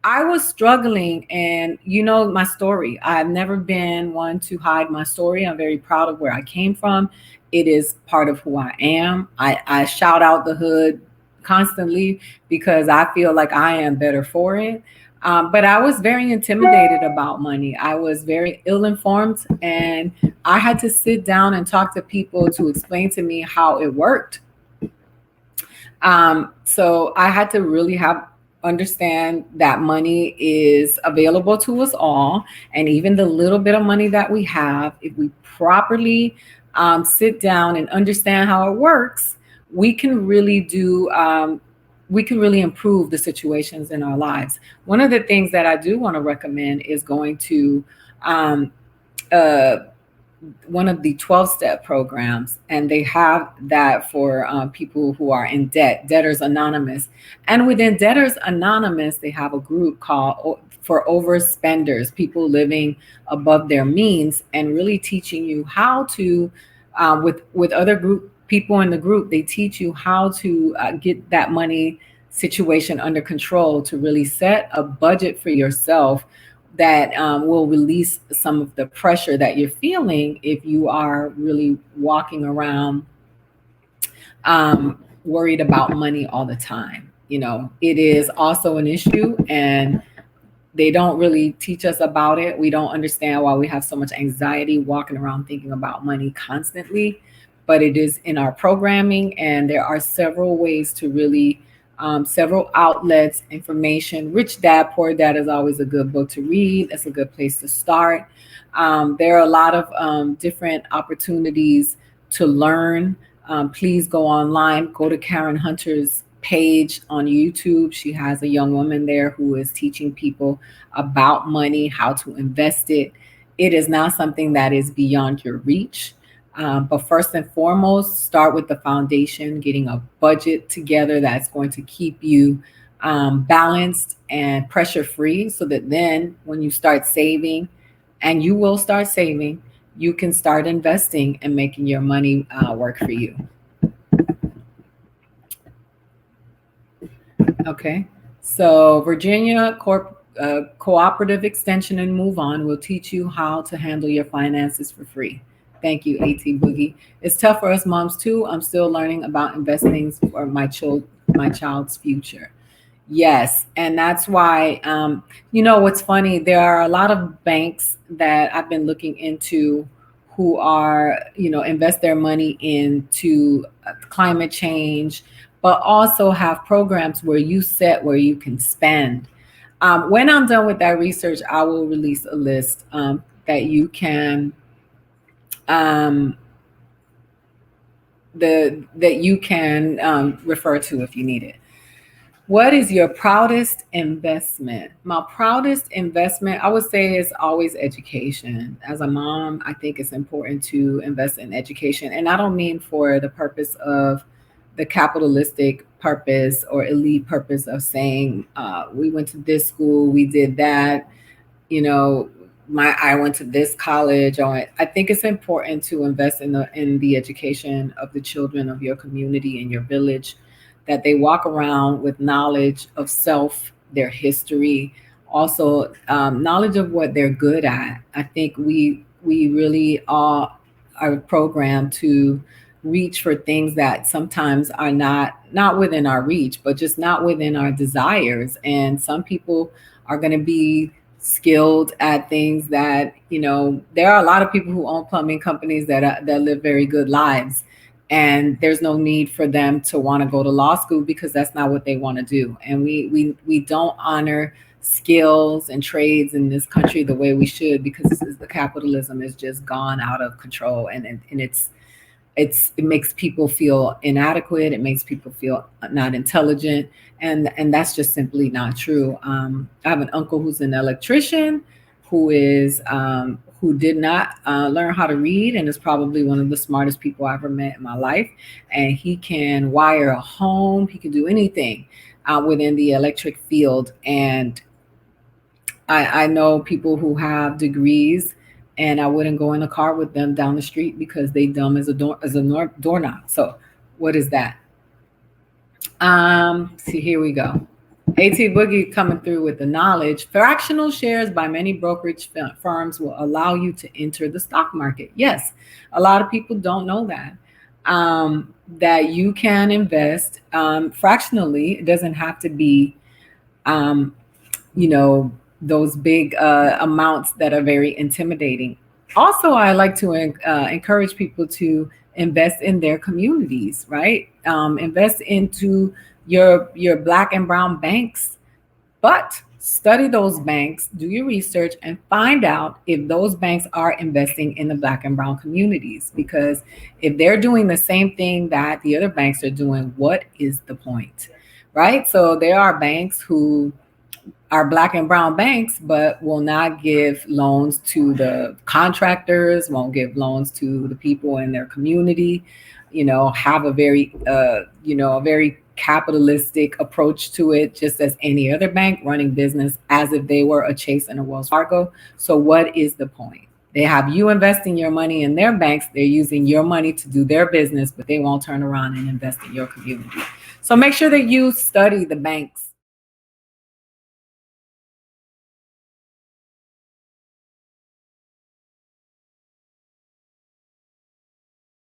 I was struggling, and you know my story. I've never been one to hide my story. I'm very proud of where I came from. It is part of who I am. I shout out the hood constantly because I feel like I am better for it. But I was very intimidated about money. I was very ill informed, and I had to sit down and talk to people to explain to me how it worked. So I had to really have understand that money is available to us all, and even the little bit of money that we have, if we properly sit down and understand how it works, we can really do. We can really improve the situations in our lives. One of the things that I do want to recommend is going to um, uh, one of the 12-step programs, and they have that for people who are in debt, Debtors Anonymous. And within Debtors Anonymous, they have a group called for overspenders, people living above their means, and really teaching you how to, with other group people in the group, they teach you how to get that money situation under control, to really set a budget for yourself that will release some of the pressure that you're feeling if you are really walking around worried about money all the time. You know, it is also an issue, and they don't really teach us about it. We don't understand why we have so much anxiety walking around thinking about money constantly, but it is in our programming, and there are several ways to really, several outlets, information. Rich Dad, Poor Dad is always a good book to read. That's a good place to start. There are a lot of different opportunities to learn. Please go online, go to Karen Hunter's page on YouTube. She has a young woman there who is teaching people about money, how to invest it. It is not something that is beyond your reach. But first and foremost, start with the foundation, getting a budget together that's going to keep you balanced and pressure free, so that then when you start saving, and you will start saving, you can start investing and making your money work for you. Okay. So Virginia Cooperative Extension and Move On will teach you how to handle your finances for free. Thank you, AT Boogie. It's tough for us moms too. I'm still learning about investing for my child's future. Yes, and that's why, you know, what's funny, there are a lot of banks that I've been looking into who are, you know, invest their money into climate change, but also have programs where you set where you can spend. When I'm done with that research, I will release a list that you can um, refer to if you need it. What is your proudest investment? My proudest investment, I would say, is always education. As a mom, I think it's important to invest in education. And I don't mean for the purpose of the capitalistic purpose or elite purpose of saying, we went to this school, we did that, you know, I went to this college. I think it's important to invest in the education of the children of your community and your village, that they walk around with knowledge of self, their history, also knowledge of what they're good at. I think we really are programmed to reach for things that sometimes are not within our reach, but just not within our desires. And some people are going to be skilled at things that, you know, there are a lot of people who own plumbing companies that live very good lives, and there's no need for them to want to go to law school because that's not what they want to do. And we don't honor skills and trades in this country the way we should, because the capitalism is just gone out of control, and it makes people feel inadequate. It makes people feel not intelligent, and that's just simply not true. I have an uncle who's an electrician, who did not learn how to read, and is probably one of the smartest people I ever met in my life. And he can wire a home. He can do anything within the electric field. And I know people who have degrees, and I wouldn't go in a car with them down the street because they dumb as a doorknob. So what is that? See, here we go. AT Boogie coming through with the knowledge. Fractional shares by many brokerage firms will allow you to enter the stock market. Yes, a lot of people don't know that. That you can invest fractionally. It doesn't have to be, um, you know, those big amounts that are very intimidating. Also, I like to encourage people to invest in their communities, right? Invest into your black and brown banks, but study those banks, do your research, and find out if those banks are investing in the black and brown communities. Because if they're doing the same thing that the other banks are doing, what is the point? Right? So there are banks who are black and brown banks, but will not give loans to the contractors, won't give loans to the people in their community, have a very, a very capitalistic approach to it, just as any other bank running business as if they were a Chase and a Wells Fargo. So what is the point? They have you investing your money in their banks. They're using your money to do their business, but they won't turn around and invest in your community. So make sure that you study the banks